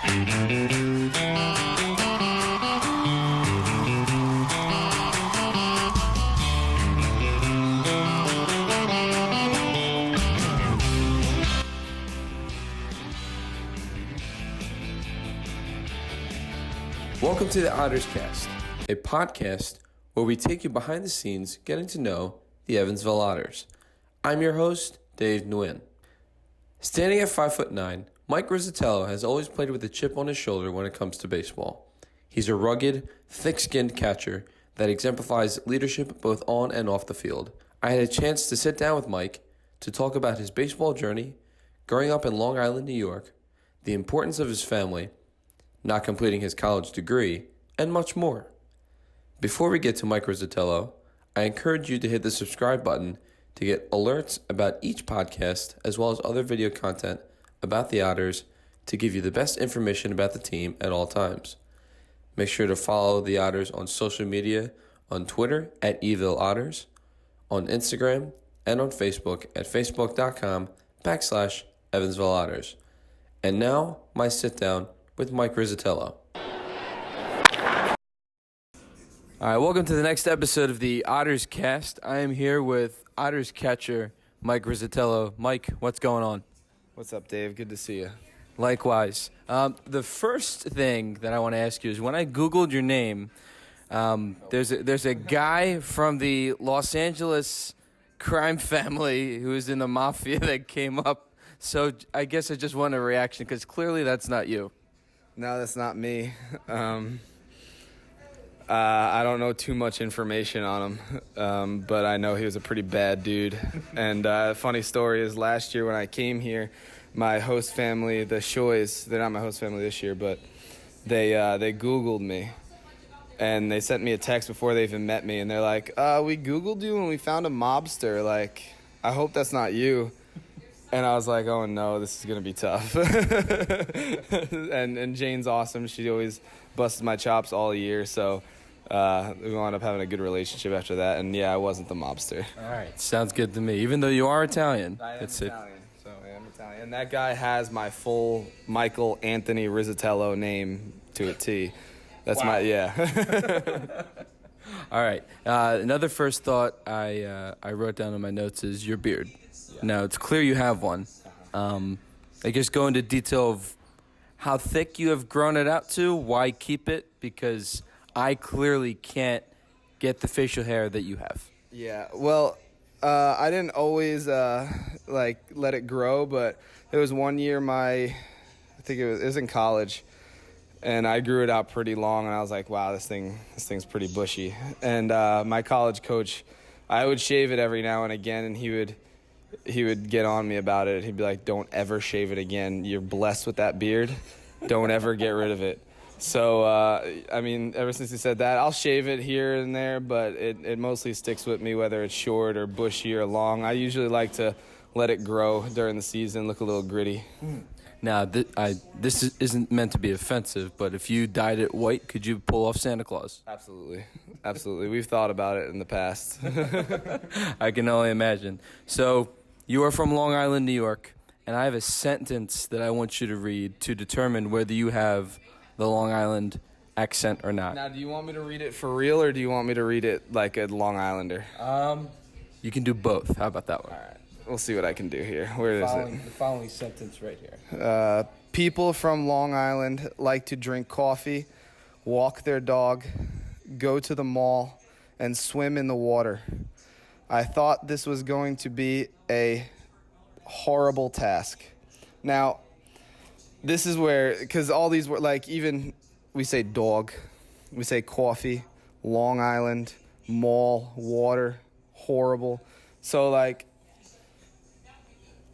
Welcome to the Otters Cast, a podcast where we take you behind the scenes getting to know the Evansville Otters. I'm your host, David Nguyen. Standing at 5'9", Mike Rizzitello has always played with a chip on his shoulder when it comes to baseball. He's a rugged, thick-skinned catcher that exemplifies leadership both on and off the field. I had a chance to sit down with Mike to talk about his baseball journey, growing up in Long Island, New York, the importance of his family, not completing his college degree, and much more. Before we get to Mike Rizzitello, I encourage you to hit the subscribe button to get alerts about each podcast as well as other video content about the Otters to give you the best information about the team at all times. Make sure to follow the Otters on social media on Twitter at EvilOtters, on Instagram, and on Facebook at facebook.com/Evansville Otters. And now, my sit-down with Mike Rizzitello. All right, welcome to the next episode of the Otters Cast. I am here with Otters catcher Mike Rizzitello. Mike, what's going on? What's up, Dave? Good to see you. Likewise. The first thing that I want to ask you is when I Googled your name, there's a guy from the Los Angeles crime family who is in the mafia that came up. So I guess I just want a reaction because clearly that's not you. No, that's not me. I don't know too much information on him, but I know he was a pretty bad dude. And funny story is last year when I came here, my host family, the Shoys, they're not my host family this year, but they Googled me. And they sent me a text before they even met me, and they're like, we Googled you and we found a mobster. Like, I hope that's not you. And I was like, oh, no, this is going to be tough. and Jane's awesome. She always busts my chops all year. So we wound up having a good relationship after that. And, yeah, I wasn't the mobster. All right. Sounds good to me. Even though you are Italian. I am Italian. So I am Italian. And that guy has my full Michael Anthony Rizzitello name to a T. That's my, yeah. All right. Another first thought I wrote down in my notes is your beard. Now, it's clear you have one. I guess go into detail of how thick you have grown it out to, why keep it, because I clearly can't get the facial hair that you have. Yeah, well, I didn't always, let it grow, but there was one year I think it was in college, and I grew it out pretty long, and I was like, wow, this thing's pretty bushy. And my college coach, I would shave it every now and again, and he would get on me about it. He'd be like, don't ever shave it again. You're blessed with that beard. Don't ever get rid of it. So, ever since he said that, I'll shave it here and there, but it mostly sticks with me, whether it's short or bushy or long. I usually like to let it grow during the season, look a little gritty. Now, this isn't meant to be offensive, but if you dyed it white, could you pull off Santa Claus? Absolutely. Absolutely. We've thought about it in the past. I can only imagine. So, you are from Long Island, New York, and I have a sentence that I want you to read to determine whether you have the Long Island accent or not. Now, do you want me to read it for real, or do you want me to read it like a Long Islander? You can do both. How about that one? All right. We'll see what I can do here. Where is it? The following sentence right here. People from Long Island like to drink coffee, walk their dog, go to the mall, and swim in the water. I thought this was going to be a horrible task. Now, this is where, because all these were, like, even we say dog, we say coffee, Long Island, mall, water, horrible. So, like,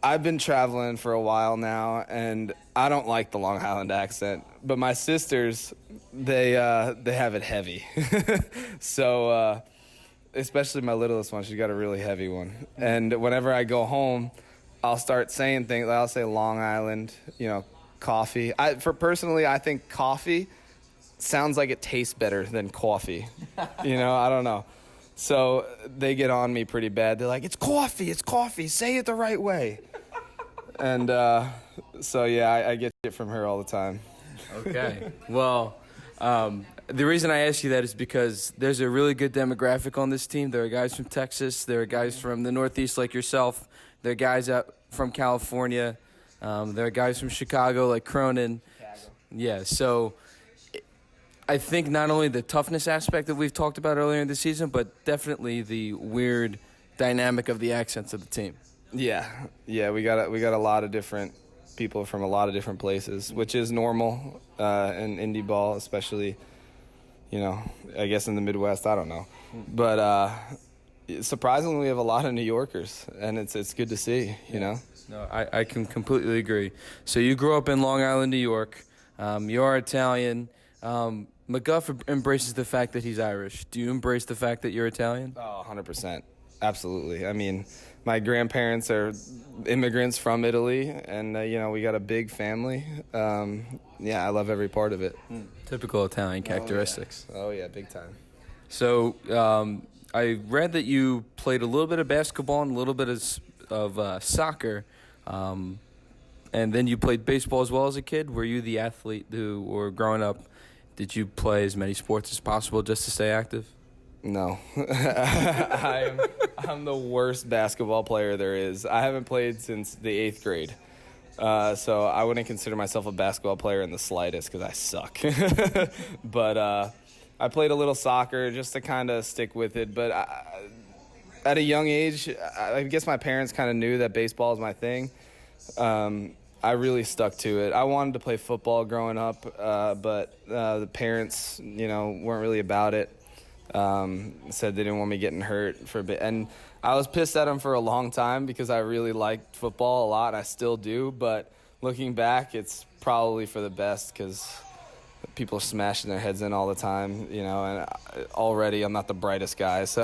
I've been traveling for a while now, and I don't like the Long Island accent. But my sisters, they have it heavy. So, especially my littlest one, she's got a really heavy one. And whenever I go home, I'll start saying things. I'll say Long Island, coffee. Personally, I think coffee sounds like it tastes better than coffee. I don't know. So they get on me pretty bad. They're like, it's coffee. Say it the right way. And so, yeah, I get it from her all the time. Okay. Well, the reason I ask you that is because there's a really good demographic on this team. There are guys from Texas. There are guys from the Northeast like yourself. There are guys out from California. There are guys from Chicago like Cronin. Yeah, so I think not only the toughness aspect that we've talked about earlier in the season, but definitely the weird dynamic of the accents of the team. Yeah, we got a lot of different people from a lot of different places, which is normal in indie ball, especially, I guess in the Midwest. I don't know, but surprisingly, we have a lot of New Yorkers, and it's good to see. No, I can completely agree. So you grew up in Long Island, New York. You're Italian. McGuff embraces the fact that he's Irish. Do you embrace the fact that you're Italian? Oh, 100%. Absolutely. I mean, my grandparents are immigrants from Italy, and, we got a big family. I love every part of it. Typical Italian characteristics. Oh, yeah, big time. So I read that you played a little bit of basketball and a little bit of soccer, and then you played baseball as well as a kid. Were you the athlete who, or growing up, did you play as many sports as possible just to stay active? No. I'm the worst basketball player there is. I haven't played since the 8th grade. So I wouldn't consider myself a basketball player in the slightest because I suck. But I played a little soccer just to kind of stick with it. But at a young age, I guess my parents kind of knew that baseball is my thing. I really stuck to it. I wanted to play football growing up, but the parents, weren't really about it. Said they didn't want me getting hurt for a bit. And I was pissed at them for a long time because I really liked football a lot, and I still do. But looking back, it's probably for the best because people are smashing their heads in all the time, and already I'm not the brightest guy. So,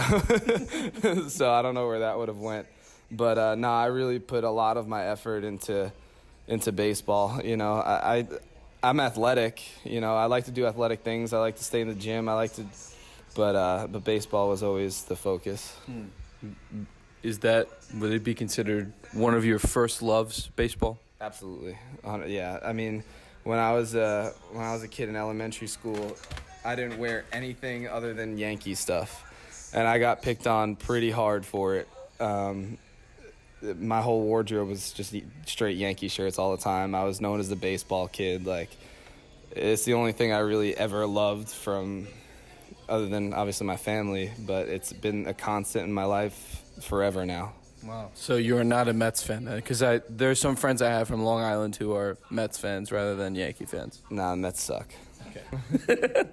so I don't know where that would have went. But, I really put a lot of my effort into baseball. I'm athletic. I like to do athletic things. I like to stay in the gym. But baseball was always the focus. Would it be considered one of your first loves, baseball? Absolutely. Yeah. I mean, when I was a kid in elementary school, I didn't wear anything other than Yankee stuff, and I got picked on pretty hard for it. My whole wardrobe was just straight Yankee shirts all the time. I was known as the baseball kid. Like, it's the only thing I really ever loved from, other than obviously my family, but it's been a constant in my life forever now. Wow. So you're not a Mets fan then? Because there's some friends I have from Long Island who are Mets fans rather than Yankee fans. Nah, Mets suck. Okay.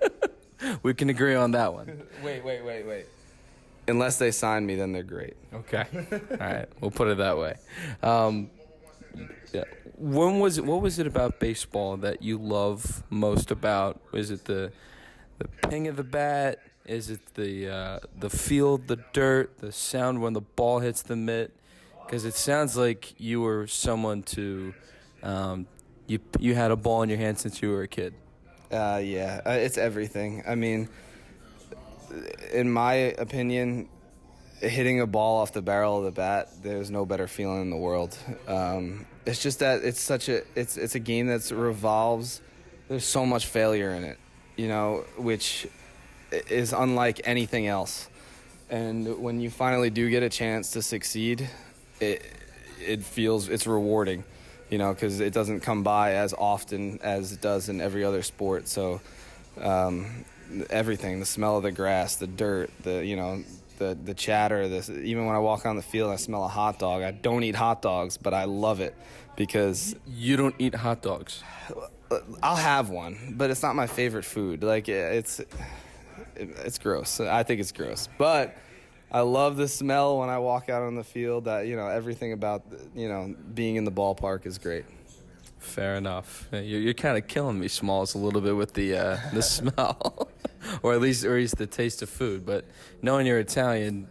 We can agree on that one. Wait. Unless they sign me, then they're great. Okay. All right. We'll put it that way. Yeah. What was it about baseball that you love most about? Is it the ping of the bat? Is it the field, the dirt, the sound when the ball hits the mitt? Because it sounds like you were someone to you had a ball in your hand since you were a kid. It's everything. I mean, in my opinion, hitting a ball off the barrel of the bat, there's no better feeling in the world. It's just that it's a game that revolves. There's so much failure in it, which is unlike anything else. And when you finally do get a chance to succeed, it's rewarding, because it doesn't come by as often as it does in every other sport. So everything, the smell of the grass, the dirt, the chatter, even when I walk on the field, I smell a hot dog. I don't eat hot dogs, but I love it because... You don't eat hot dogs? I'll have one, but it's not my favorite food. Like, it's gross. I think it's gross. But I love the smell when I walk out on the field. Everything about, being in the ballpark is great. Fair enough. You're kind of killing me, Smalls, a little bit with the smell, or at least the taste of food. But knowing you're Italian,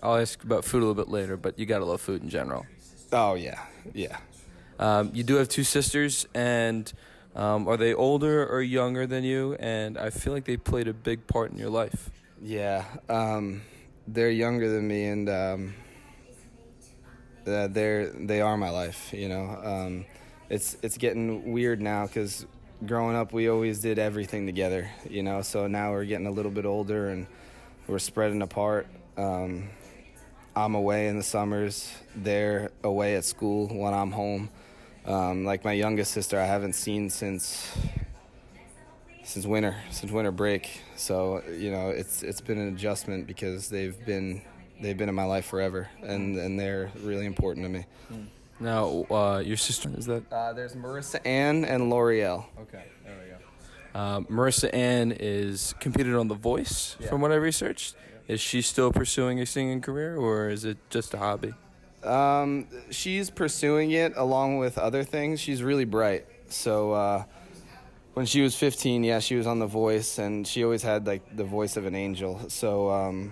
I'll ask about food a little bit later. But you gotta love food in general. Oh yeah. You do have two sisters, and are they older or younger than you? And I feel like they played a big part in your life. Yeah, they're younger than me, and they are my life. It's getting weird now because growing up, we always did everything together, so now we're getting a little bit older and we're spreading apart. I'm away in the summers. They're away at school when I'm home. Like my youngest sister, I haven't seen since winter break. So it's been an adjustment because they've been in my life forever, and they're really important to me. Now, your sister, is that? There's Marissa Ann and L'Oreal. Okay, there we go. Marissa Ann is competed on The Voice, from what I researched. Is she still pursuing a singing career, or is it just a hobby? She's pursuing it along with other things. She's really bright. So when she was 15, she was on The Voice, and she always had like the voice of an angel. So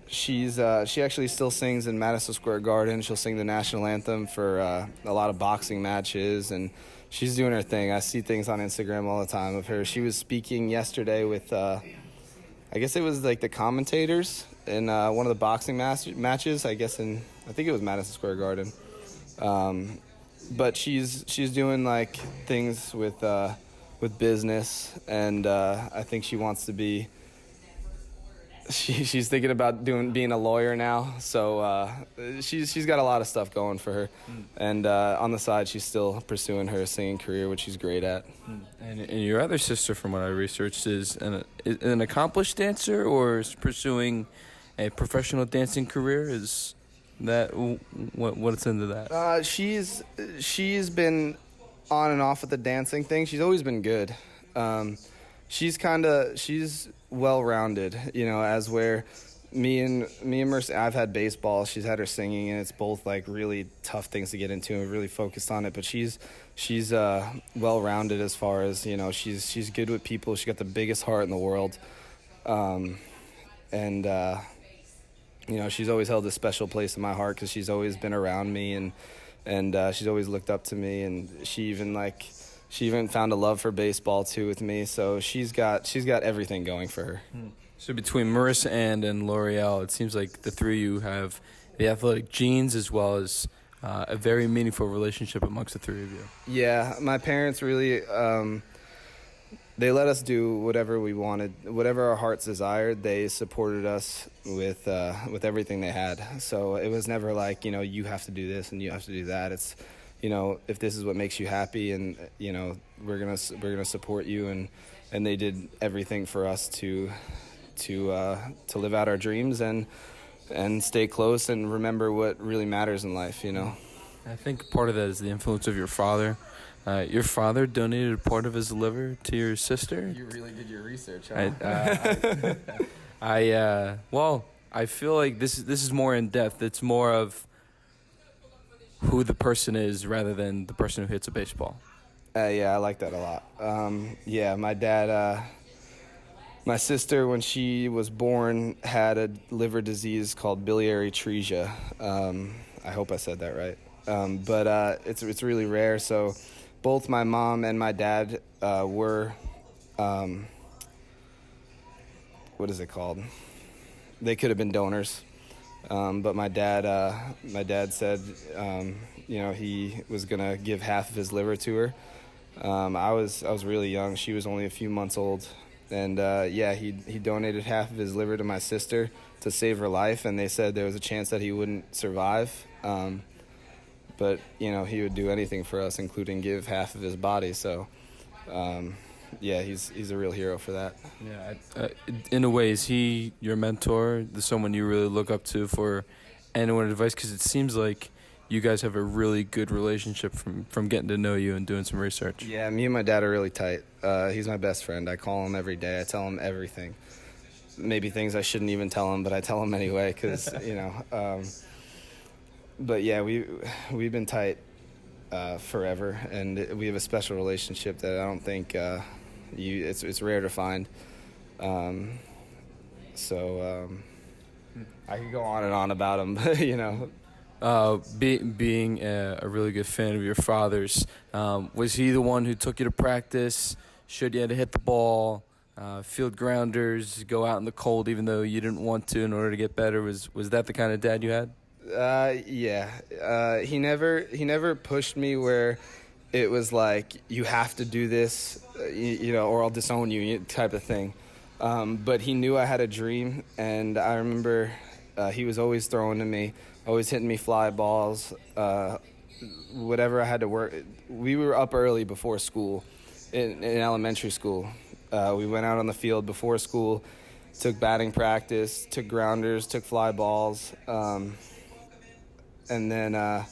she actually still sings in Madison Square Garden. She'll sing the national anthem for a lot of boxing matches, and she's doing her thing. I see things on Instagram all the time of her. She was speaking yesterday with I guess it was like the commentators in one of the boxing matches. I think it was Madison Square Garden. But she's doing like things with business, and I think she wants to be. She's thinking about being a lawyer now, so she's got a lot of stuff going for her, and on the side she's still pursuing her singing career, which she's great at. And your other sister, from what I researched, is an accomplished dancer, or is pursuing a professional dancing career? Is that what's into that? She's been on and off with the dancing thing. She's always been good. She's well-rounded, as where me and Mercy, I've had baseball, she's had her singing, and it's both like really tough things to get into, and we're really focused on it. But she's well-rounded as far as, she's good with people. She got the biggest heart in the world, and she's always held a special place in my heart because she's always been around me, and she's always looked up to me, and she even found a love for baseball too with me. So she's got everything going for her. So between Marissa Ann and L'Oreal, it seems like the three of you have the athletic genes as well as a very meaningful relationship amongst the three of you. Yeah, my parents really they let us do whatever we wanted, whatever our hearts desired. They supported us with everything they had. So it was never like, you have to do this and you have to do that. It's if this is what makes you happy, and we're gonna support you, and they did everything for us to live out our dreams and stay close and remember what really matters in life. I think part of that is the influence of your father. Your father donated part of his liver to your sister. You really did your research, huh? I feel like this is more in depth. It's more of who the person is rather than the person who hits a baseball. Yeah, I like that a lot. My dad, my sister, when she was born, had a liver disease called biliary atresia. I hope I said that right. But it's really rare. So both my mom and my dad were, what is it called? They could have been donors. But my dad said, he was gonna give half of his liver to her. I was really young. She was only a few months old, and he donated half of his liver to my sister to save her life. And they said there was a chance that he wouldn't survive, but he would do anything for us, including give half of his body. So. He's a real hero for that. Yeah, in a way, is he your mentor, someone you really look up to for anyone advice? Because it seems like you guys have a really good relationship from getting to know you and doing some research. Yeah, me and my dad are really tight. He's my best friend. I call him every day. I tell him everything. Maybe things I shouldn't even tell him, but I tell him anyway because, but yeah, we've been tight forever, and we have a special relationship that I don't think it's rare to find. I could go on and on about him, Being a really good fan of your father's, was he the one who took you to practice, showed you how to hit the ball, field grounders, go out in the cold even though you didn't want to in order to get better? Was that the kind of dad you had? Yeah. He never pushed me where it was like, you have to do this, or I'll disown you type of thing. But he knew I had a dream, and I remember he was always throwing to me, always hitting me fly balls, whatever I had to work. We were up early before school, in elementary school. We went out on the field before school, took batting practice, took grounders, took fly balls, and then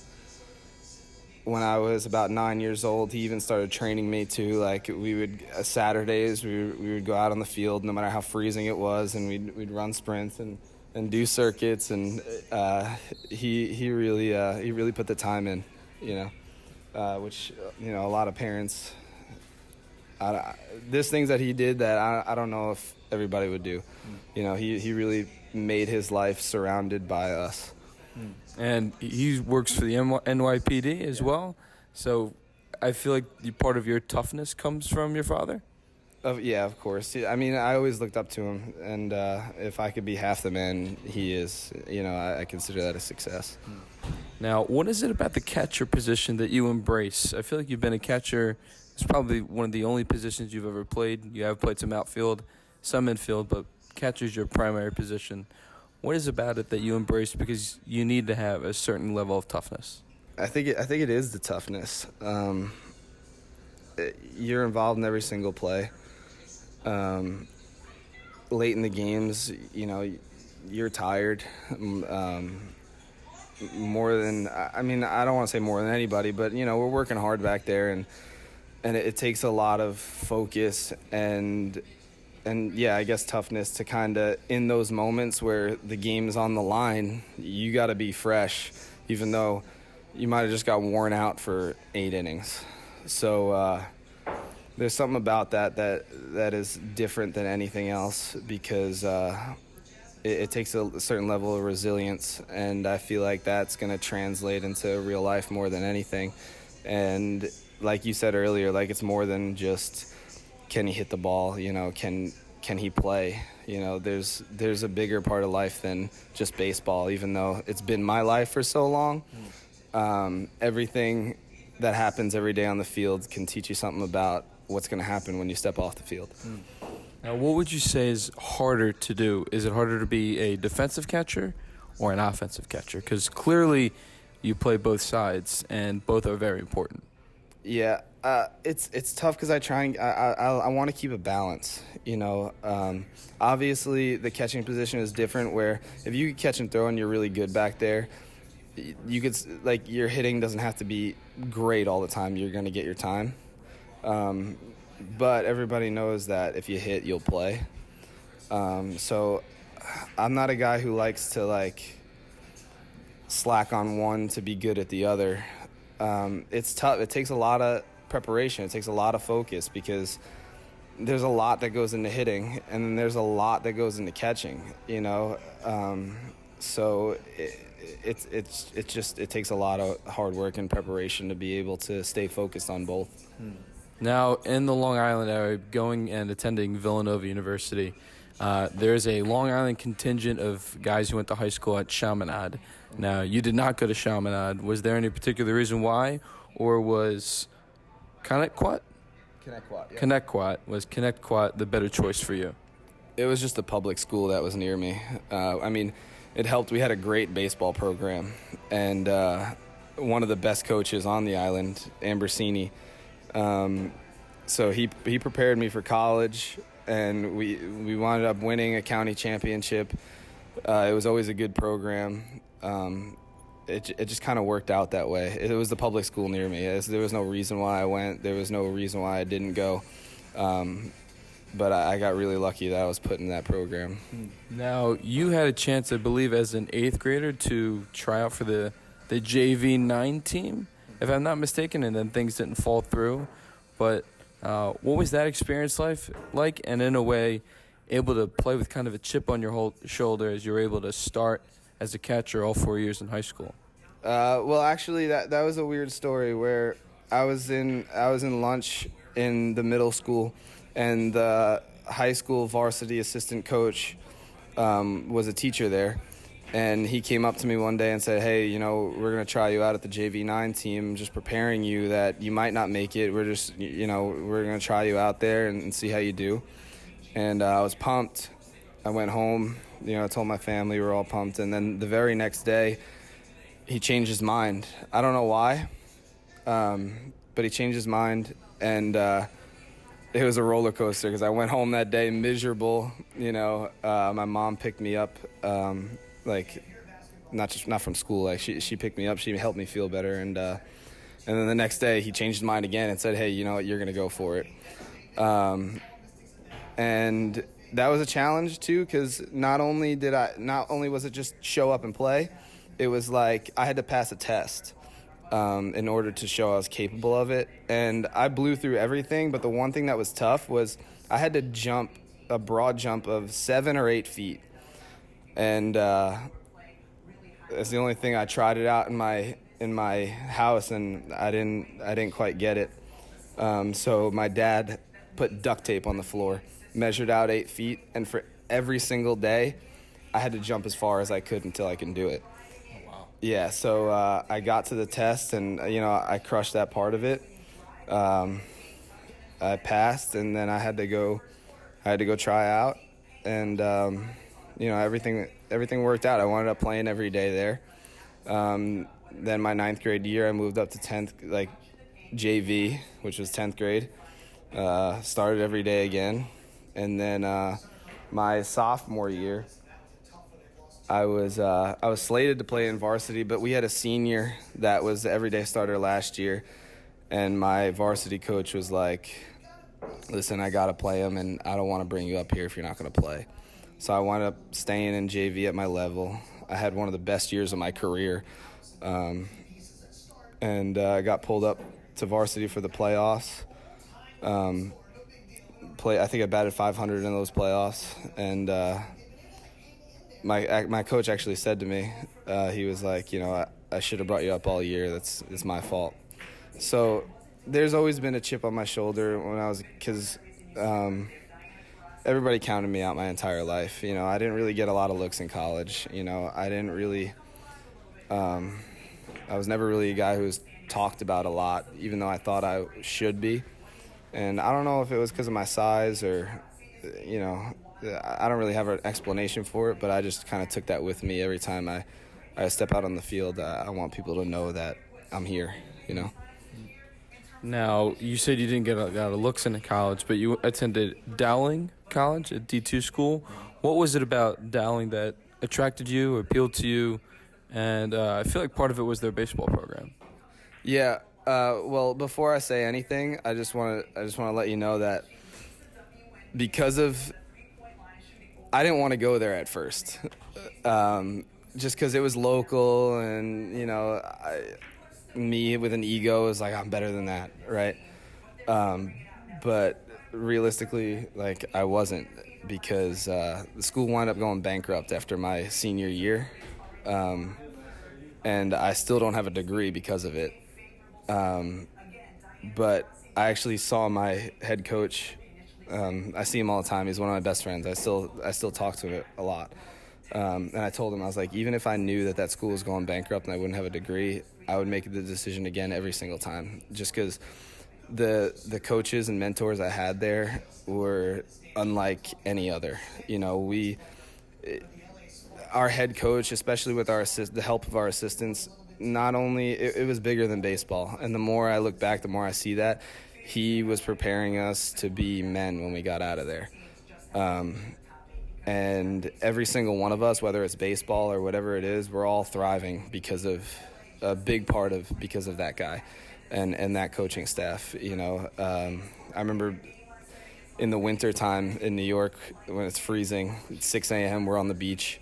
when I was about 9 years old, he even started training me too. Like, we would Saturdays we would go out on the field, no matter how freezing it was, and we'd run sprints and do circuits. And he really put the time in, which a lot of parents. There's things that he did that I don't know if everybody would do. He really made his life surrounded by us. And he works for the NYPD as well. So I feel like part of your toughness comes from your father? Yeah, of course. I mean, I always looked up to him. And if I could be half the man he is, I consider that a success. Now, what is it about the catcher position that you embrace? I feel like you've been a catcher. It's probably one of the only positions you've ever played. You have played some outfield, some infield, but catcher's your primary position. What is about it that you embrace because you need to have a certain level of toughness? I think it is the toughness. You're involved in every single play. Late in the games, you're tired. More than, I don't want to say more than anybody, but we're working hard back there, and it takes a lot of focus and yeah, I guess toughness to kind of, in those moments where the game's on the line, you got to be fresh, even though you might have just got worn out for 8 innings. So there's something about that is different than anything else, because it takes a certain level of resilience, and I feel like that's going to translate into real life more than anything. And like you said earlier, like, it's more than just, can he hit the ball? Can he play? There's a bigger part of life than just baseball, even though it's been my life for so long. Everything that happens every day on the field can teach you something about what's going to happen when you step off the field. Now, what would you say is harder to do? Is it harder to be a defensive catcher or an offensive catcher? Because clearly you play both sides, and both are very important. Yeah, it's tough because I want to keep a balance. Obviously the catching position is different, where if you catch and throw and you're really good back there, you could, like, your hitting doesn't have to be great all the time. You're going to get your time. But everybody knows that if you hit, you'll play. So I'm not a guy who likes to, slack on one to be good at the other. It's tough. It takes a lot of preparation. It takes a lot of focus, because there's a lot that goes into hitting, and then there's a lot that goes into catching, so it takes a lot of hard work and preparation to be able to stay focused on both. Now, in the Long Island area, going and attending Villanova University, there's a Long Island contingent of guys who went to high school at Chaminade. Now, you did not go to Chaminade. Was there any particular reason why, or was Connecticut the better choice for you? It was just a public school that was near me. It helped. We had a great baseball program, and one of the best coaches on the island, Ambrosini. So he prepared me for college, and we wound up winning a county championship. It was always a good program. It just kind of worked out that way. It was the public school near me. There was no reason why I went. There was no reason why I didn't go. But I got really lucky that I was put in that program. Now, you had a chance, I believe, as an 8th grader to try out for the JV 9 team, if I'm not mistaken, and then things didn't fall through. But what was that experience like? And in a way, able to play with kind of a chip on your shoulder as you were able to start as a catcher all 4 years in high school? Well, actually, that was a weird story where I was in lunch in the middle school, and the high school varsity assistant coach was a teacher there, And he came up to me one day and said, hey, we're going to try you out at the JV9 team, just preparing you that you might not make it. We're just, we're going to try you out there and see how you do. And I was pumped. I went home, I told my family, we were all pumped. And then the very next day, he changed his mind. I don't know why, but he changed his mind. And it was a roller coaster because I went home that day miserable. My mom picked me up. Not from school. Like she picked me up. She helped me feel better. And then the next day he changed his mind again and said, hey, you know what, you're going to go for it. And that was a challenge too, because not only was it just show up and play, it was like I had to pass a test in order to show I was capable of it. And I blew through everything, but the one thing that was tough was I had to jump a broad jump of 7 or 8 feet. And that's the only thing. I tried it out in my house, and I didn't quite get it. So my dad put duct tape on the floor, measured out 8 feet, and for every single day, I had to jump as far as I could until I can do it. Oh, wow. Yeah. So I got to the test, and I crushed that part of it. I passed, and then I had to go try out, and everything worked out. I wound up playing every day there. Then my 9th grade year, I moved up to 10th, like JV, which was 10th grade. Started every day again. And then my sophomore year, I was slated to play in varsity, but we had a senior that was the everyday starter last year. And my varsity coach was like, listen, I got to play him, and I don't want to bring you up here if you're not going to play. So I wound up staying in JV at my level. I had one of the best years of my career. And I got pulled up to varsity for the playoffs. I think I batted 500 in those playoffs. And my coach actually said to me, he was like, I should have brought you up all year. It's my fault. So there's always been a chip on my shoulder because everybody counted me out my entire life. I didn't really get a lot of looks in college. I didn't really I was never really a guy who was talked about a lot, even though I thought I should be. And I don't know if it was because of my size or, I don't really have an explanation for it, but I just kind of took that with me every time I step out on the field. I want people to know that I'm here, Now, you said you didn't get a lot of looks into college, but you attended Dowling College, a D2 school. What was it about Dowling that attracted you or appealed to you? And I feel like part of it was their baseball program. Yeah. Well, before I say anything, I just want to let you know that I didn't want to go there at first, just because it was local, and me with an ego was like, I'm better than that, right? But realistically, I wasn't, because the school wound up going bankrupt after my senior year, and I still don't have a degree because of it. But I actually saw my head coach. I see him all the time. He's one of my best friends. I still talk to him a lot. And I told him, I was like, even if I knew that school was going bankrupt and I wouldn't have a degree, I would make the decision again every single time, just because the coaches and mentors I had there were unlike any other. Our head coach, especially with the help of our assistants, not only it was bigger than baseball. And the more I look back, the more I see that he was preparing us to be men when we got out of there. And every single one of us, whether it's baseball or whatever it is, we're all thriving because of that guy and that coaching staff. I remember in the winter time in New York when it's freezing, it's 6 a.m., we're on the beach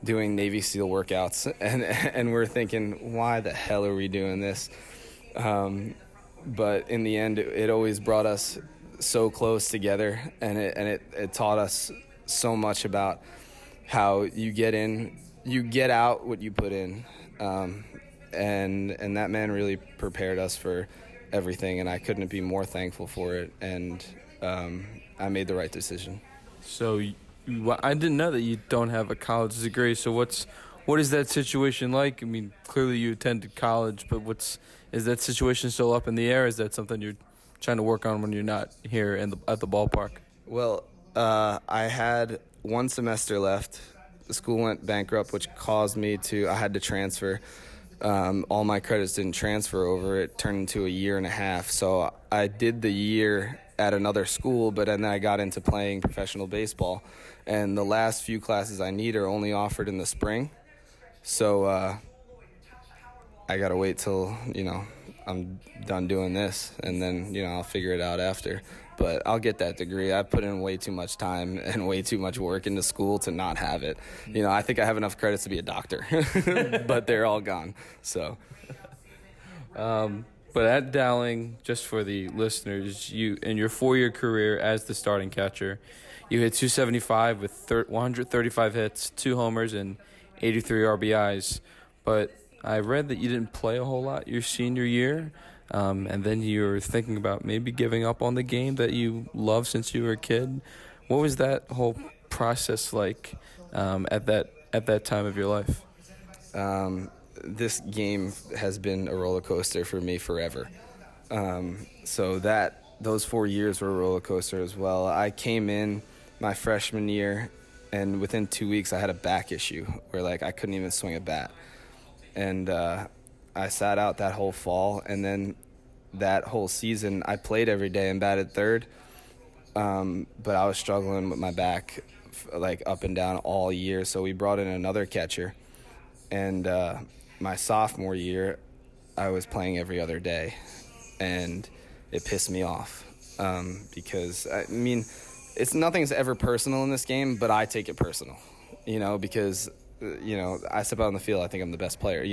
doing Navy SEAL workouts, and we're thinking, why the hell are we doing this? But in the end, it always brought us so close together, and it taught us so much about how you get out what you put in, and that man really prepared us for everything, and I couldn't be more thankful for it, and I made the right decision. So I didn't know that you don't have a college degree. So what's What is that situation like? I mean, clearly you attended college, but is that situation still up in the air? Is that something you're trying to work on when you're not here at the ballpark? Well, I had one semester left. The school went bankrupt, which caused me I had to transfer. All my credits didn't transfer over. It turned into a year and a half. So I did the year at another school, but then I got into playing professional baseball. And the last few classes I need are only offered in the spring. So I got to wait till, I'm done doing this, and then, I'll figure it out after. But I'll get that degree. I've put in way too much time and way too much work into school to not have it. I think I have enough credits to be a doctor, but they're all gone. So, but at Dowling, just for the listeners, you in your 4-year career as the starting catcher, you hit .275 with 135 hits, 2 homers, and 83 RBIs. But I read that you didn't play a whole lot your senior year. And then you're thinking about maybe giving up on the game that you loved since you were a kid. What was that whole process like at that time of your life? This game has been a roller coaster for me forever. So those 4 years were a roller coaster as well. I came in my freshman year, and within 2 weeks I had a back issue where I couldn't even swing a bat. And I sat out that whole fall, and then that whole season I played every day and batted third, but I was struggling with my back up and down all year, so we brought in another catcher. And my sophomore year I was playing every other day, and it pissed me off because nothing's ever personal in this game, but I take it personal, because I step out on the field, I think I'm the best player.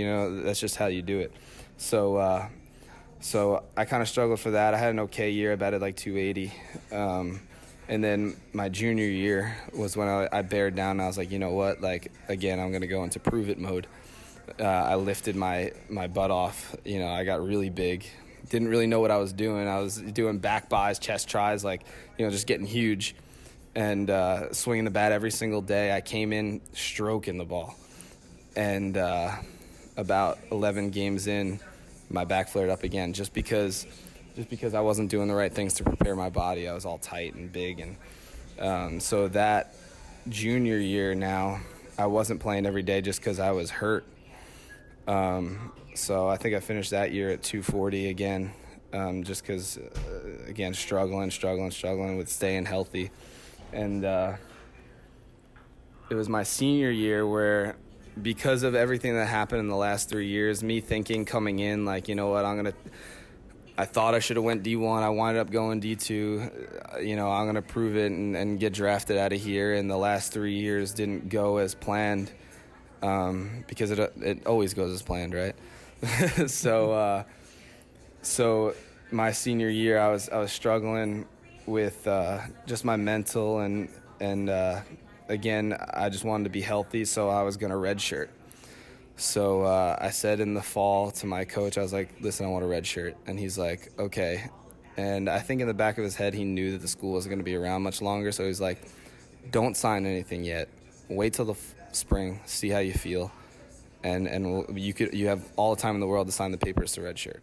That's just how you do it. So I kind of struggled for that. I had an okay year. I batted .280. And then my junior year was when I bared down, and I was like, you know what? Again, I'm going to go into prove it mode. I lifted my butt off. I got really big. Didn't really know what I was doing. I was doing back buys, chest tries, just getting huge. And swinging the bat every single day. I came in stroking the ball. And about 11 games in, my back flared up again just because I wasn't doing the right things to prepare my body. I was all tight and big. And so that junior year now, I wasn't playing every day just because I was hurt. So I think I finished that year at .240 again, just because, again, struggling with staying healthy. And it was my senior year where, because of everything that happened in the last 3 years, me thinking coming in, you know what, I thought I should have went D1. I wound up going D2. I'm going to prove it and get drafted out of here. And the last 3 years didn't go as planned because it always goes as planned, right? So my senior year, I was struggling with just my mental and again, I just wanted to be healthy, so I was going to redshirt. So I said in the fall to my coach, I was like, listen, I want a redshirt. And he's like, okay. And I think in the back of his head, he knew that the school wasn't going to be around much longer, so he's like, don't sign anything yet. Wait till the spring, see how you feel, and you have all the time in the world to sign the papers to redshirt.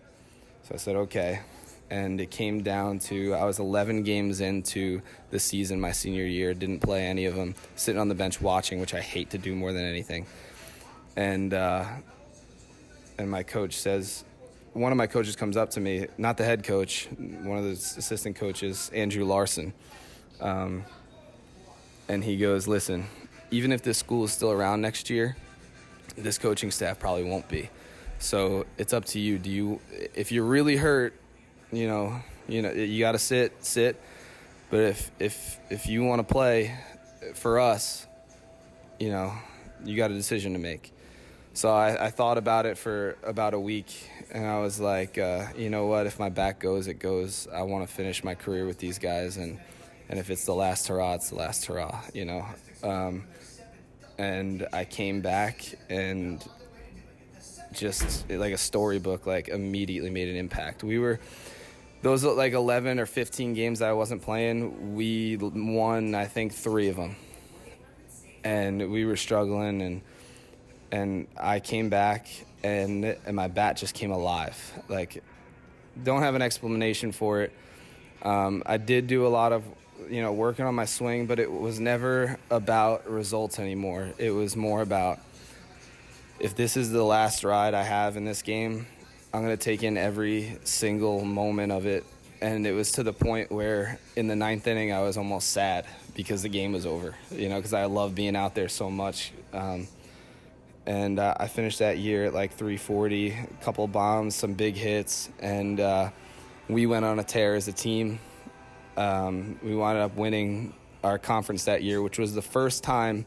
So I said, okay. And it came down to, I was 11 games into the season my senior year, didn't play any of them, sitting on the bench watching, which I hate to do more than anything. And my coach says, one of my coaches comes up to me, not the head coach, one of the assistant coaches, Andrew Larson, and he goes, listen, even if this school is still around next year, this coaching staff probably won't be. So it's up to you. If you're really hurt, you got to sit. But if you want to play for us, you got a decision to make. So I thought about it for about a week, and I was like, you know what? If my back goes, it goes. I want to finish my career with these guys, and if it's the last hurrah, it's the last hurrah, And I came back and just like a storybook, immediately made an impact. Those 11 or 15 games that I wasn't playing, we won, I think, 3 of them. And we were struggling, and I came back, and my bat just came alive. Like, don't have an explanation for it. I did do a lot of, working on my swing, but it was never about results anymore. It was more about, if this is the last ride I have in this game, I'm going to take in every single moment of it. And it was to the point where in the 9th inning, I was almost sad because the game was over, because I love being out there so much. And I finished that year at like 340, a couple bombs, some big hits, and we went on a tear as a team. We wound up winning our conference that year, which was the first time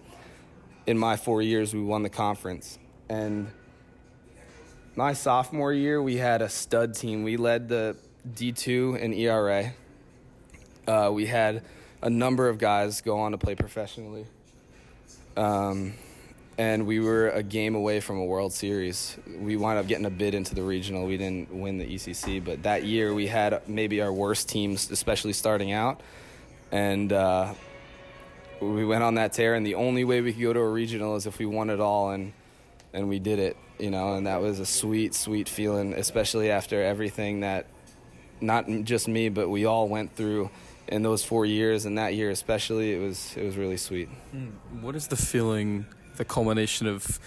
in my 4 years we won the conference. And my sophomore year, we had a stud team. We led the D2 in ERA. We had a number of guys go on to play professionally. And we were a game away from a World Series. We wound up getting a bid into the regional. We didn't win the ECC, but that year we had maybe our worst teams, especially starting out. And we went on that tear, and the only way we could go to a regional is if we won it all, and we did it, and that was a sweet, sweet feeling, especially after everything that not just me, but we all went through in those 4 years, and that year especially, it was really sweet. What is the feeling, the culmination of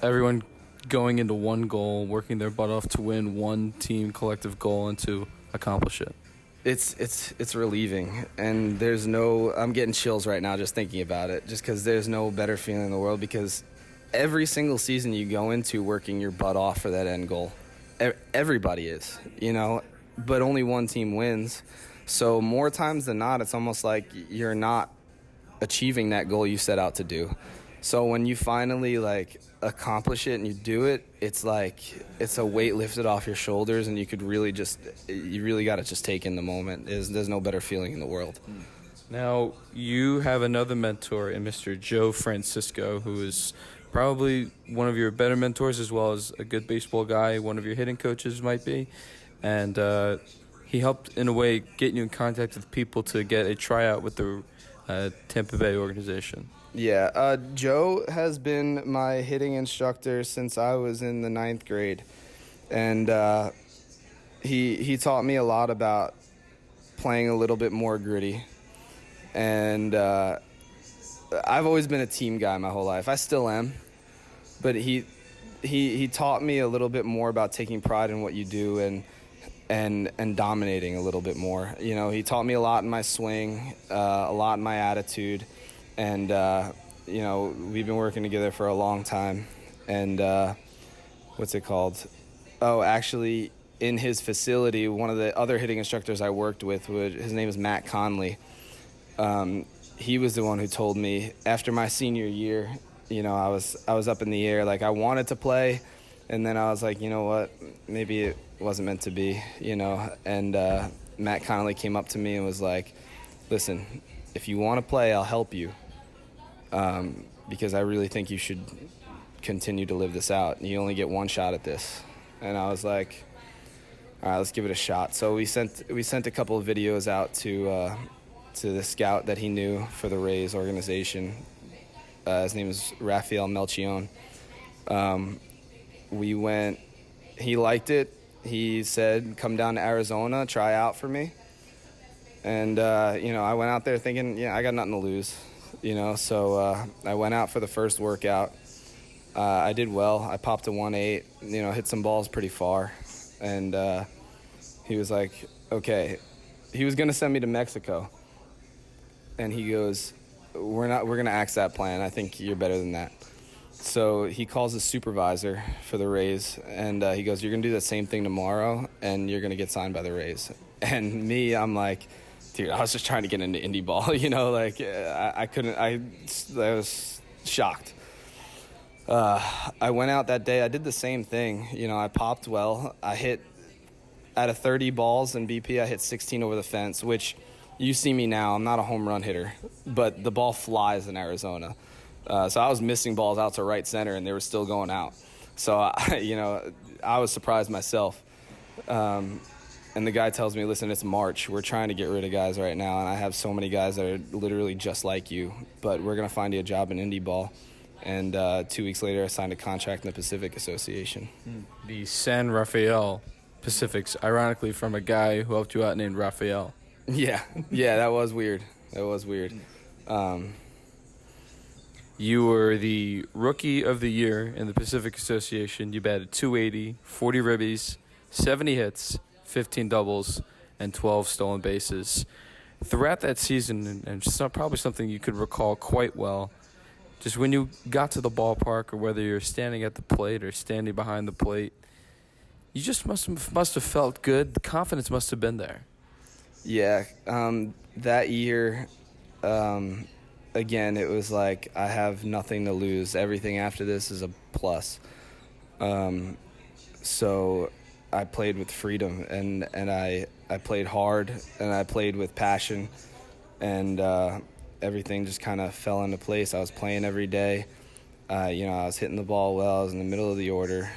everyone going into one goal, working their butt off to win one team collective goal and to accomplish it? It's relieving, and I'm getting chills right now just thinking about it, just because there's no better feeling in the world, because every single season you go into working your butt off for that end goal. Everybody is, but only one team wins. So more times than not, it's almost like you're not achieving that goal you set out to do. So when you finally accomplish it and you do it, it's like it's a weight lifted off your shoulders, and you really got to just take in the moment. There's no better feeling in the world. Now, you have another mentor in Mr. Joe Francisco, who is probably one of your better mentors, as well as a good baseball guy, one of your hitting coaches might be. And he helped, in a way, get you in contact with people to get a tryout with the Tampa Bay organization. Yeah, Joe has been my hitting instructor since I was in the 9th grade. And he taught me a lot about playing a little bit more gritty. And I've always been a team guy my whole life. I still am. But he taught me a little bit more about taking pride in what you do and dominating a little bit more. He taught me a lot in my swing, a lot in my attitude. And, we've been working together for a long time. And what's it called? Oh, actually, in his facility, one of the other hitting instructors I worked with, his name is Matt Conley. He was the one who told me after my senior year, I was up in the air. Like, I wanted to play, and then I was like, you know what, maybe it wasn't meant to be, And Matt Conley came up to me and was like, listen, if you want to play, I'll help you, because I really think you should continue to live this out. You only get one shot at this. And I was like, all right, let's give it a shot. So we sent a couple of videos out to the scout that he knew for the Rays organization. His name is Rafael Melchion. We went. He liked it. He said, come down to Arizona, try out for me. And, I went out there thinking, I got nothing to lose, So I went out for the first workout. I did well. I popped a 1.8, hit some balls pretty far. And he was like, okay. He was going to send me to Mexico. And he goes, we're going to axe that plan. I think you're better than that. So he calls his supervisor for the Rays, and he goes, you're going to do the same thing tomorrow, and you're going to get signed by the Rays. And me, I'm like, dude, I was just trying to get into indie ball, I couldn't, I was shocked. I went out that day. I did the same thing. I popped well. I hit, out of 30 balls in BP, I hit 16 over the fence, which you see me now. I'm not a home run hitter, but the ball flies in Arizona. So I was missing balls out to right center, and they were still going out. So, I was surprised myself. And the guy tells me, listen, it's March. We're trying to get rid of guys right now, and I have so many guys that are literally just like you, but we're going to find you a job in indie ball. And 2 weeks later, I signed a contract in the Pacific Association. The San Rafael Pacifics, ironically from a guy who helped you out named Rafael. Yeah, that was weird. You were the Rookie of the Year in the Pacific Association. You batted .280, 40 ribbies, 70 hits, 15 doubles, and 12 stolen bases. Throughout that season, and probably something you could recall quite well, just when you got to the ballpark, or whether you're standing at the plate or standing behind the plate, you just must have felt good. The confidence must have been there. Yeah, that year, again, it was like I have nothing to lose. Everything after this is a plus. So I played with freedom, and I played hard, and I played with passion, and everything just kind of fell into place. I was playing every day. I was hitting the ball well. I was in the middle of the order,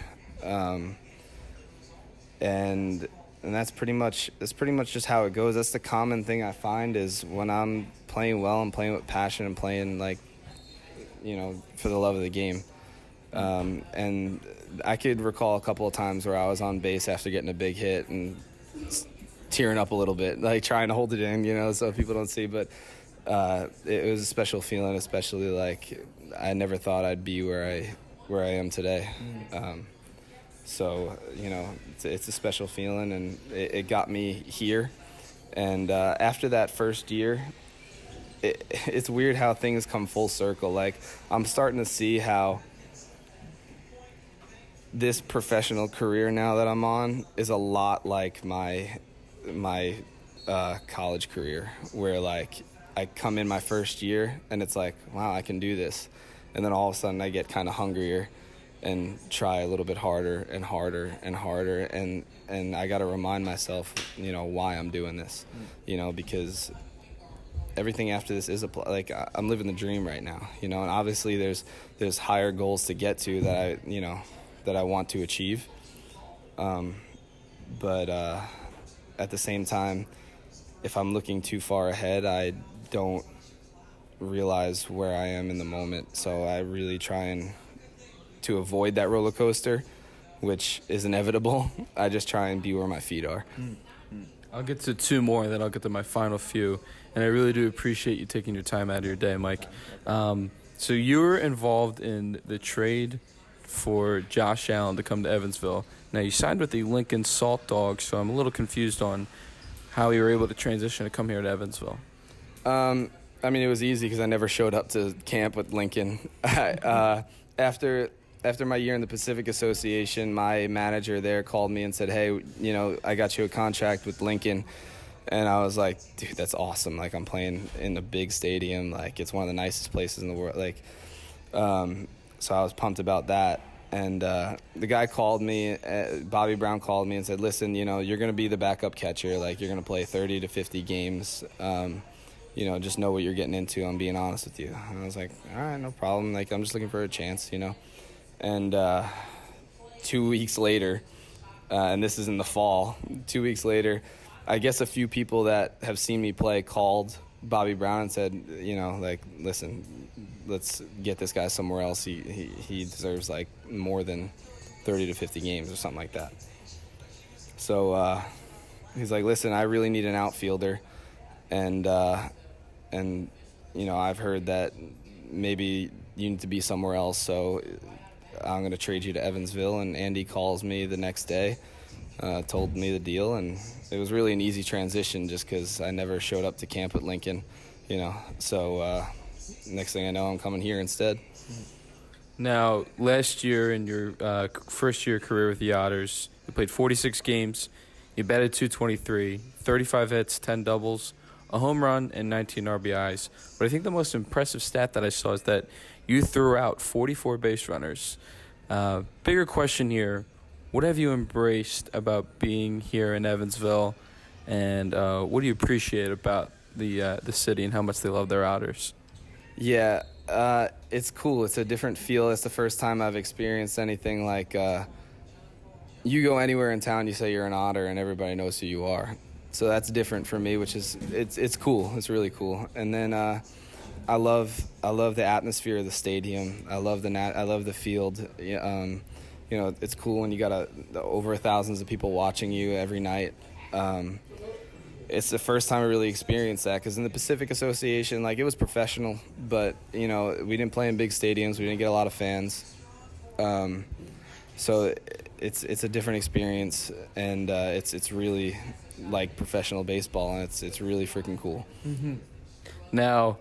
and that's pretty much just how it goes. That's the common thing I find is when I'm playing well, I'm playing with passion and playing for the love of the game. And I could recall a couple of times where I was on base after getting a big hit and tearing up a little bit, like trying to hold it in, so people don't see. But it was a special feeling, especially like I never thought I'd be where I am today. So it's a special feeling, and it got me here. And after that first year, it's weird how things come full circle. Like I'm starting to see how this professional career now that I'm on is a lot like my college career, where like I come in my first year and it's like, wow, I can do this. And then all of a sudden I get kind of hungrier and try a little bit harder and harder and harder. And I got to remind myself, why I'm doing this, because everything after this is I'm living the dream right now, and obviously there's higher goals to get to that I want to achieve. But at the same time, if I'm looking too far ahead, I don't realize where I am in the moment. So I really try to avoid that roller coaster, which is inevitable. I just try and be where my feet are. I'll get to two more, and then I'll get to my final few. And I really do appreciate you taking your time out of your day, Mike. So you were involved in the trade for Josh Allen to come to Evansville. Now, you signed with the Lincoln Salt Dogs, so I'm a little confused on how you were able to transition to come here to Evansville. It was easy because I never showed up to camp with Lincoln. After my year in the Pacific Association, my manager there called me and said, hey, I got you a contract with Lincoln. And I was like, dude, that's awesome. Like, I'm playing in a big stadium. Like, it's one of the nicest places in the world. Like, so I was pumped about that. And the guy called me, Bobby Brown called me and said, listen, you're going to be the backup catcher. Like, you're going to play 30 to 50 games. Just know what you're getting into. I'm being honest with you. And I was like, all right, no problem. Like, I'm just looking for a chance, And 2 weeks later, and this is in the fall, 2 weeks later, I guess a few people that have seen me play called Bobby Brown and said, listen, let's get this guy somewhere else. He deserves like more than 30 to 50 games or something like that. So he's like, listen, I really need an outfielder, and I've heard that maybe you need to be somewhere else, so I'm going to trade you to Evansville. And Andy calls me the next day, told me the deal, and it was really an easy transition just because I never showed up to camp at Lincoln, So next thing I know, I'm coming here instead. Now, last year in your first-year career with the Otters, you played 46 games, you batted .223, 35 hits, 10 doubles, a home run, and 19 RBIs. But I think the most impressive stat that I saw is that you threw out 44 base runners. Bigger question here, what have you embraced about being here in Evansville, and what do you appreciate about the city and how much they love their Otters? Yeah, it's cool. It's a different feel. It's the first time I've experienced anything like you go anywhere in town, you say you're an Otter, and everybody knows who you are. So that's different for me, which is it's cool. It's really cool. And then I love the atmosphere of the stadium. I love the field. It's cool when you got over thousands of people watching you every night. It's the first time I really experienced that, because in the Pacific Association, like, it was professional, but we didn't play in big stadiums. We didn't get a lot of fans, so it's a different experience, and it's really like professional baseball, and it's really freaking cool. Mm-hmm. Now,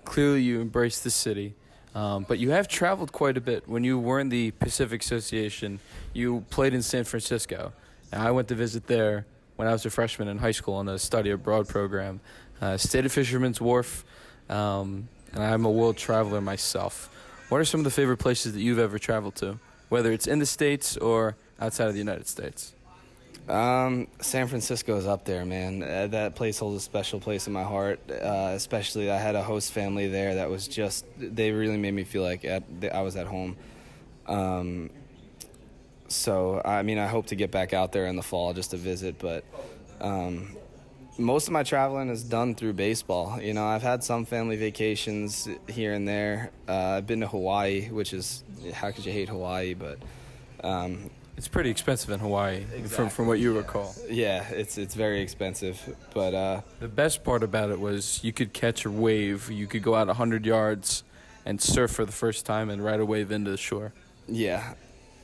clearly you embrace the city, but you have traveled quite a bit. When you were in the Pacific Association, you played in San Francisco. Now, I went to visit there when I was a freshman in high school on a study abroad program. Stayed at Fisherman's Wharf, and I'm a world traveler myself. What are some of the favorite places that you've ever traveled to, whether it's in the States or outside of the United States? San Francisco is up there, man. That place holds a special place in my heart. Especially, I had a host family there that was they really made me feel like I was at home. So, I mean, I hope to get back out there in the fall just to visit, but most of my traveling is done through baseball. I've had some family vacations here and there. I've been to Hawaii, which is, how could you hate Hawaii, but it's pretty expensive in Hawaii, exactly. from what you recall. Yeah, it's very expensive, but the best part about it was you could catch a wave. You could go out 100 yards and surf for the first time and ride a wave into the shore. Yeah.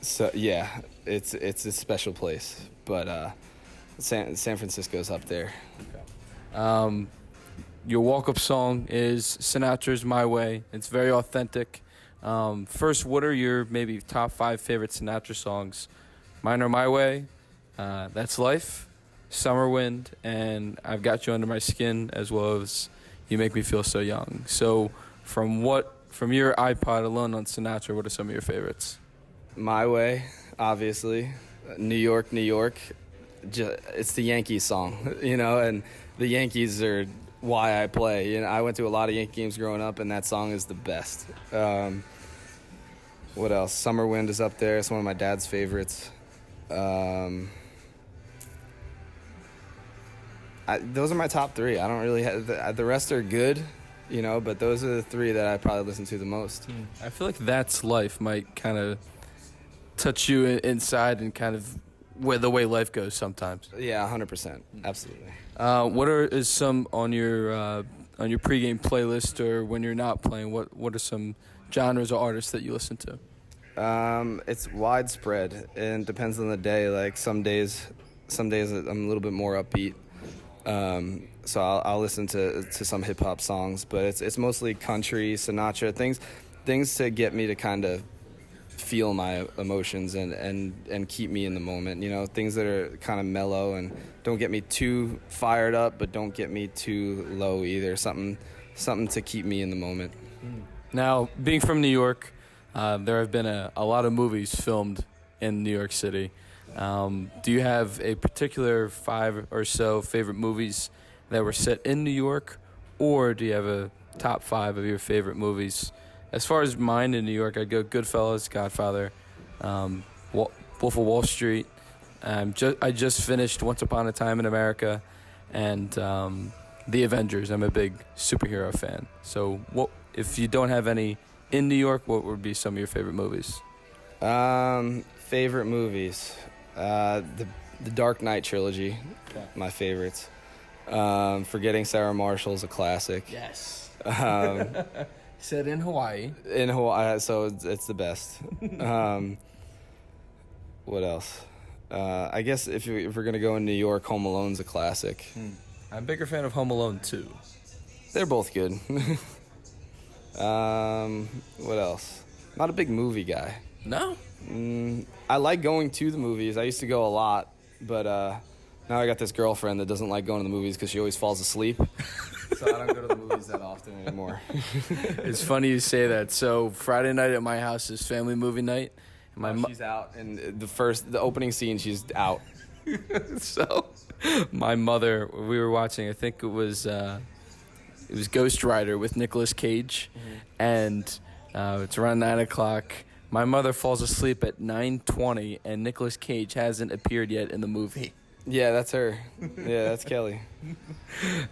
So yeah, it's a special place, but San Francisco's up there. Okay. Your walk-up song is Sinatra's "My Way." It's very authentic. First, what are your maybe top 5 favorite Sinatra songs? Mine are "My Way," "That's Life," "Summer Wind," and "I've Got You Under My Skin," as well as "You Make Me Feel So Young." So, from your iPod alone on Sinatra, what are some of your favorites? My Way, obviously. New York, New York. It's the Yankees song, and the Yankees are why I play. I went to a lot of Yankee games growing up, and that song is the best. What else? Summer Wind is up there. It's one of my dad's favorites. Those are my top 3. I don't really have the rest are good, but those are the 3 that I probably listen to the most. I feel like "That's Life" might kind of touch you inside and kind of the way life goes sometimes. Yeah, 100%, absolutely. What is some on your pregame playlist, or when you're not playing? What are some genres or artists that you listen to? It's widespread and depends on the day. Like some days I'm a little bit more upbeat. So I'll listen to some hip hop songs, but it's mostly country, Sinatra, things to get me to kind of feel my emotions and keep me in the moment. Things that are kind of mellow and don't get me too fired up, but don't get me too low either. Something to keep me in the moment. Now, being from New York, there have been a lot of movies filmed in New York City. Do you have a particular 5 or so favorite movies that were set in New York, or do you have a top 5 of your favorite movies? As far as mine in New York, I'd go Goodfellas, Godfather, Wolf of Wall Street. I just finished Once Upon a Time in America, and The Avengers. I'm a big superhero fan. So if you don't have any in New York, what would be some of your favorite movies? Favorite movies? The Dark Knight trilogy, okay. My favorites. Forgetting Sarah Marshall is a classic. Yes. Set in Hawaii. In Hawaii, so it's the best. What else? I guess if we're gonna go in New York, Home Alone's a classic. I'm a bigger fan of Home Alone too. They're both good. What else? Not a big movie guy. No? I like going to the movies. I used to go a lot, but now I got this girlfriend that doesn't like going to the movies because she always falls asleep. So I don't go to the movies that often anymore. It's funny you say that. So Friday night at my house is family movie night. And she's out, and the opening scene, she's out. So my mother, we were watching, I think it was Ghost Rider with Nicolas Cage, and it's around 9 o'clock. My mother falls asleep at 9:20, and Nicolas Cage hasn't appeared yet in the movie. Yeah, that's her. Yeah, that's Kelly.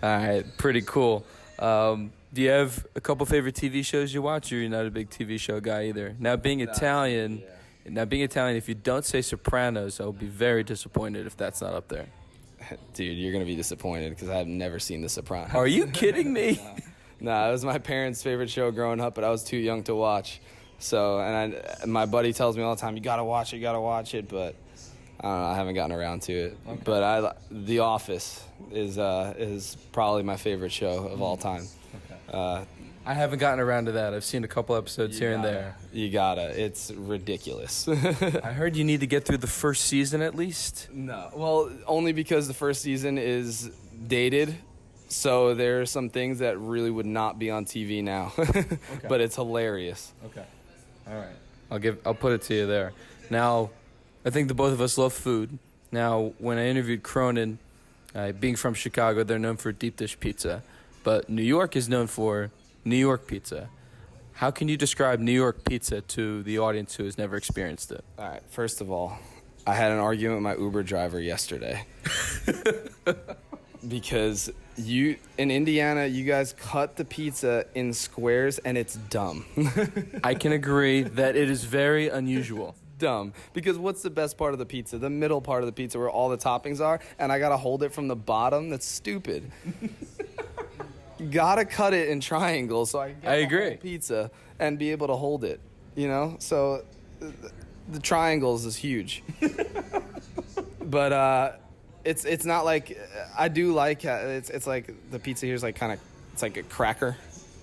All right, pretty cool. Do you have a couple favorite TV shows you watch, or you're not a big TV show guy either? Now, being Italian, if you don't say Sopranos, I'll be very disappointed if that's not up there. Dude, you're going to be disappointed because I've never seen The Sopranos. Are you kidding me? No, it was my parents' favorite show growing up, but I was too young to watch. So, my buddy tells me all the time, you got to watch it, but I don't know, I haven't gotten around to it. Okay. But The Office is probably my favorght show of all time. Okay. I haven't gotten around to that. I've seen a couple episodes here and there. You gotta. It's ridiculous. I heard you need to get through the first season at least. No. Well, only because the first season is dated. So there are some things that really would not be on TV now. Okay. But it's hilarious. Okay. All right. I'll put it to you there. Now, I think the both of us love food. Now, when I interviewed Cronin, being from Chicago, they're known for deep dish pizza. But New York is known for New York pizza. How can you describe New York pizza to the audience who has never experienced it? All right. First of all, I had an argument with my Uber driver yesterday. Because in Indiana, you guys cut the pizza in squares, and it's dumb. I can agree that it is very unusual. Dumb. Because what's the best part of the pizza? The middle part of the pizza where all the toppings are, and I got to hold it from the bottom? That's stupid. You got to cut it in triangles so I can get the whole pizza and be able to hold it, you know? So the triangles is huge. But it's not like I do like it's like the pizza here is like kind of it's like a cracker,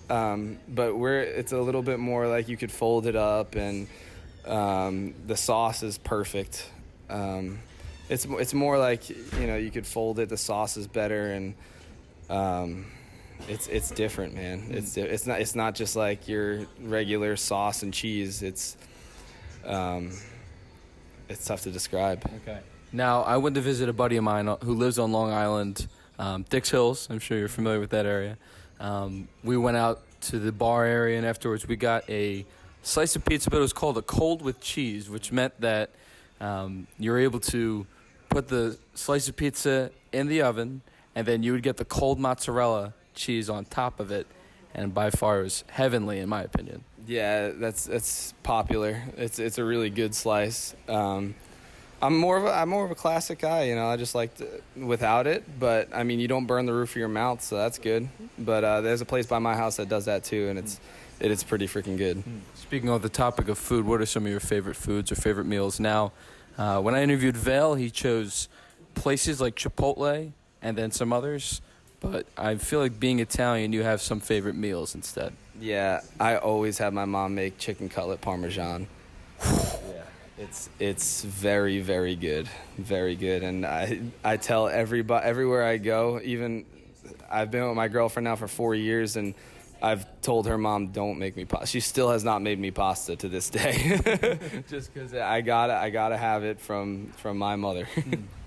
but it's a little bit more like you could fold it up, and the sauce is perfect. It's more like, you know, you could fold it. The sauce is better, and it's different, man. It's not just like your regular sauce and cheese. It's tough to describe. Okay. Now, I went to visit a buddy of mine who lives on Long Island, Dix Hills. I'm sure you're familiar with that area. We went out to the bar area, and afterwards we got a slice of pizza, but it was called a cold with cheese, which meant that you're able to put the slice of pizza in the oven, and then you would get the cold mozzarella cheese on top of it, and by far it was heavenly, in my opinion. Yeah, that's popular. It's a really good slice. I'm more of a classic guy, you know. I just like without it, but I mean, you don't burn the roof of your mouth, so that's good. But there's a place by my house that does that too, and it's pretty freaking good. Speaking of the topic of food, what are some of your favorite foods or favorite meals? Now, when I interviewed Vale, he chose places like Chipotle and then some others, but I feel like being Italian, you have some favorite meals instead. Yeah, I always have my mom make chicken cutlet parmesan. Yeah, it's very, very good, and I tell everybody everywhere I go. Even I've been with my girlfriend now for 4 years, and I've told her mom, don't make me pasta. She still has not made me pasta to this day, just because I gotta have it from my mother.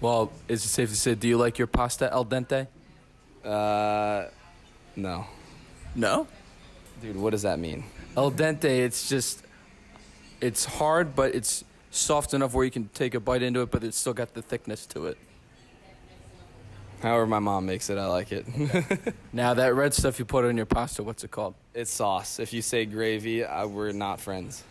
Well, is it safe to say, do you like your pasta al dente? No. No? Dude, what does that mean? Al dente, it's hard, but it's soft enough where you can take a bite into it, but it's still got the thickness to it. However my mom makes it, I like it. Now, that red stuff you put on your pasta, what's it called? It's sauce. If you say gravy, we're not friends.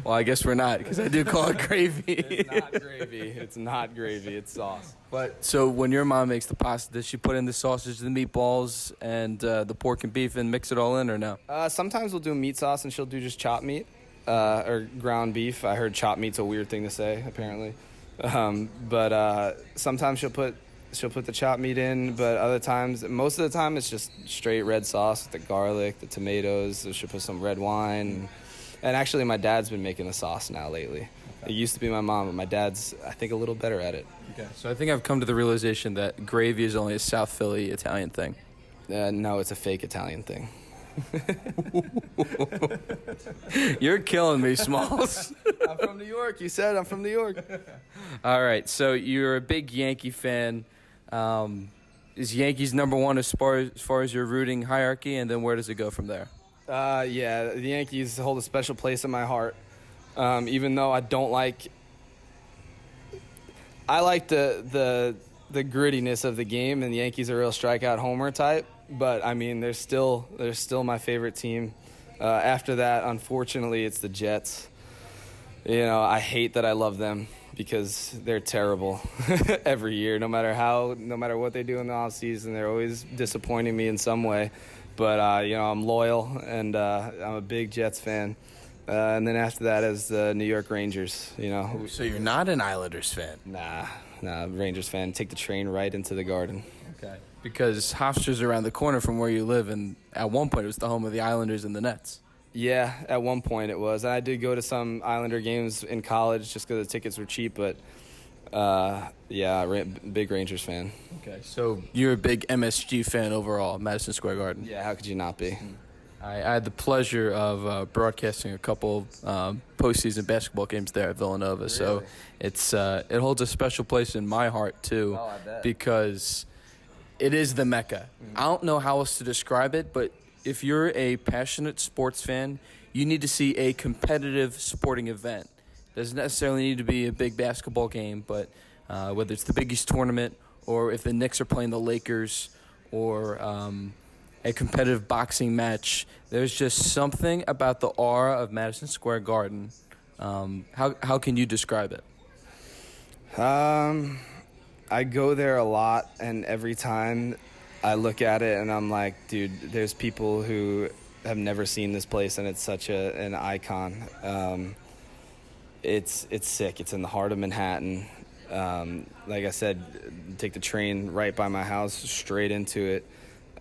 Well, I guess we're not, because I do call it gravy. It's not gravy. It's not gravy. It's sauce. But so when your mom makes the pasta, does she put in the sausage, the meatballs, and the pork and beef and mix it all in, or no? Sometimes we'll do meat sauce, and she'll do just chopped meat or ground beef. I heard chopped meat's a weird thing to say, apparently. But sometimes she'll put the chopped meat in, but most of the time, it's just straight red sauce with the garlic, the tomatoes. So she'll put some red wine. And actually, my dad's been making the sauce now lately. Okay. It used to be my mom, but my dad's, I think, a little better at it. Okay. So I think I've come to the realization that gravy is only a South Philly Italian thing. No, it's a fake Italian thing. You're killing me, Smalls. I'm from New York. You said I'm from New York. All right, so you're a big Yankee fan. Is Yankees number one as far as your rooting hierarchy, and then where does it go from there? Yeah, the Yankees hold a special place in my heart. Even though I don't like, I like the the grittiness of the game, and the Yankees are a real strikeout homer type. But I mean, they're still my favorite team. After that, unfortunately, it's the Jets. You know, I hate that I love them because they're terrible every year. No matter what they do in the offseason, they're always disappointing me in some way. But you know, I'm loyal, and I'm a big Jets fan. And then after that is the New York Rangers. You know. So you're not an Islanders fan? Nah, Rangers fan. Take the train right into the Garden. Okay. Because Hofstra's around the corner from where you live, and at one point it was the home of the Islanders and the Nets. Yeah, at one point it was. And I did go to some Islander games in college just because the tickets were cheap, but big Rangers fan. Okay, so you're a big MSG fan overall, Madison Square Garden. Yeah, how could you not be? I had the pleasure of broadcasting a couple postseason basketball games there at Villanova, really? So it holds a special place in my heart too, I bet. Because it is the Mecca. I don't know how else to describe it, but if you're a passionate sports fan, you need to see a competitive sporting event. It doesn't necessarily need to be a big basketball game, but whether it's the Big East tournament or if the Knicks are playing the Lakers or a competitive boxing match, there's just something about the aura of Madison Square Garden. How can you describe it? I go there a lot, and every time I look at it and I'm like, dude, there's people who have never seen this place, and it's such an icon. It's sick. It's in the heart of Manhattan. Like I said, take the train right by my house, straight into it.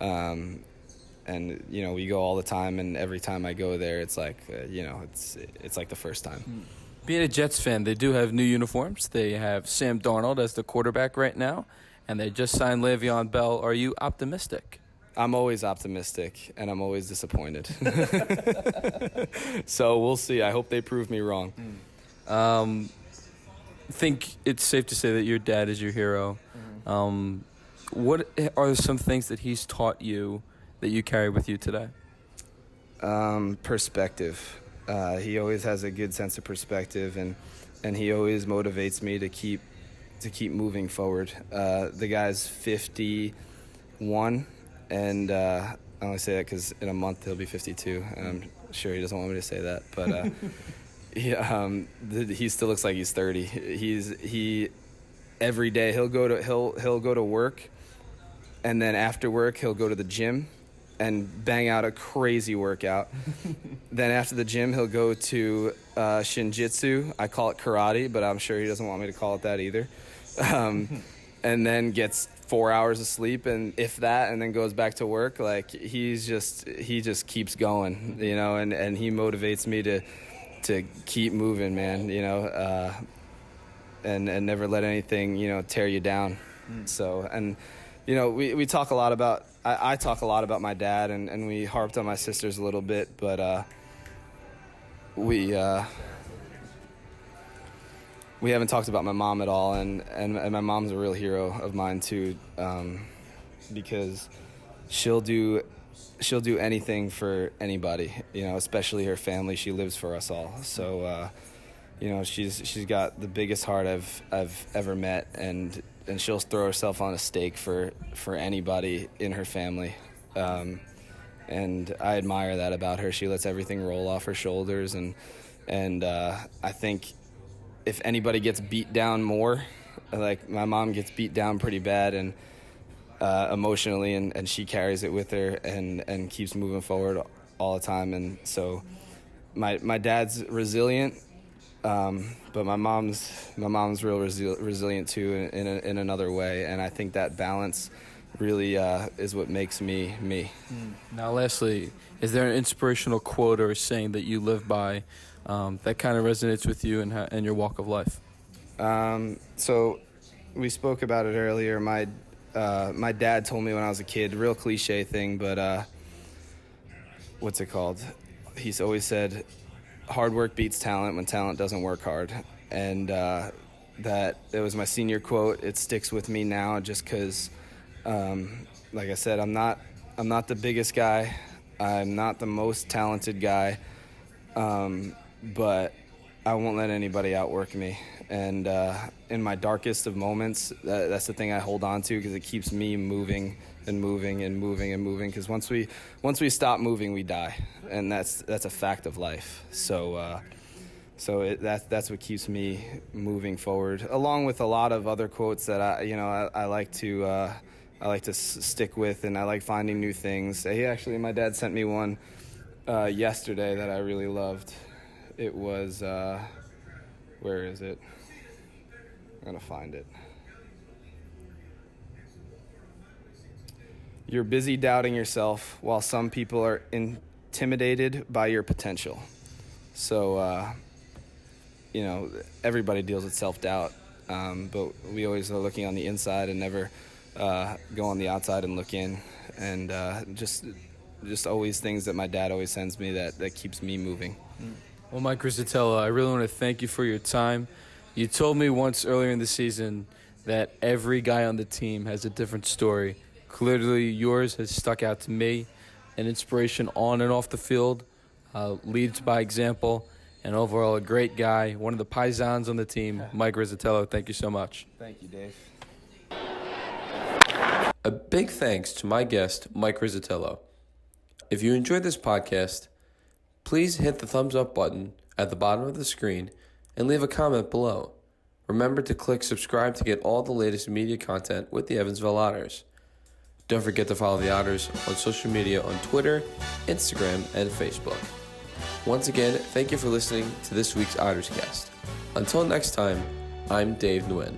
And you know, we go all the time, and every time I go there, it's like it's like the first time. Being a Jets fan, they do have new uniforms. They have Sam Darnold as the quarterback right now, and they just signed Le'Veon Bell. Are you optimistic? I'm always optimistic, and I'm always disappointed. So we'll see. I hope they prove me wrong. I think it's safe to say that your dad is your hero. What are some things that he's taught you that you carry with you today? Perspective. He always has a good sense of perspective, and he always motivates me to keep moving forward. The guy's 51, and I only say that because in a month he'll be 52, and I'm sure he doesn't want me to say that, but he still looks like he's 30. He every day he'll go to work, and then after work he'll go to the gym and bang out a crazy workout. Then after the gym, he'll go to shinjitsu. I call it karate, but I'm sure he doesn't want me to call it that either. And then gets 4 hours of sleep, and if that, and then goes back to work. Like he just keeps going, you know, and he motivates me to keep moving, man, you know, and never let anything, you know, tear you down. So, and you know, we talk a lot about, I talk a lot about my dad, and we harped on my sisters a little bit, but we haven't talked about my mom at all, and my mom's a real hero of mine too, because she'll do anything for anybody, you know, especially her family. She lives for us all. So, you know, she's got the biggest heart I've ever met, and she'll throw herself on a stake for anybody in her family. And I admire that about her. She lets everything roll off her shoulders, and I think if anybody gets beat down more, like my mom gets beat down pretty bad, and emotionally, and she carries it with her and keeps moving forward all the time. And so my dad's resilient, but my mom's real resilient too in another way, and I think that balance really is what makes me me. Now lastly, is there an inspirational quote or saying that you live by that kind of resonates with you and your walk of life? So we spoke about it earlier. My dad told me when I was a kid, real cliche thing, but what's it called? He's always said, hard work beats talent when talent doesn't work hard. And that it was my senior quote. It sticks with me now just because, like I said, I'm not the biggest guy. I'm not the most talented guy. But I won't let anybody outwork me. And in my darkest of moments, that's the thing I hold on to, because it keeps me moving and moving and moving and moving. Because once we stop moving, we die, and that's a fact of life. So that's what keeps me moving forward, along with a lot of other quotes that I like to stick with, and I like finding new things. My dad sent me one yesterday that I really loved. It was, where is it? I'm going to find it. You're busy doubting yourself while some people are intimidated by your potential. So, everybody deals with self-doubt, but we always are looking on the inside and never go on the outside and look in. And just always things that my dad always sends me that keeps me moving. Well, Mike Rizzitello, I really want to thank you for your time. You told me once earlier in the season that every guy on the team has a different story. Clearly, yours has stuck out to me. An inspiration on and off the field, leads by example, and overall a great guy, one of the paisans on the team, Mike Rizzitello. Thank you so much. Thank you, Dave. A big thanks to my guest, Mike Rizzitello. If you enjoyed this podcast, please hit the thumbs up button at the bottom of the screen and leave a comment below. Remember to click subscribe to get all the latest media content with the Evansville Otters. Don't forget to follow the Otters on social media on Twitter, Instagram, and Facebook. Once again, thank you for listening to this week's Otters Cast. Until next time, I'm Dave Nguyen.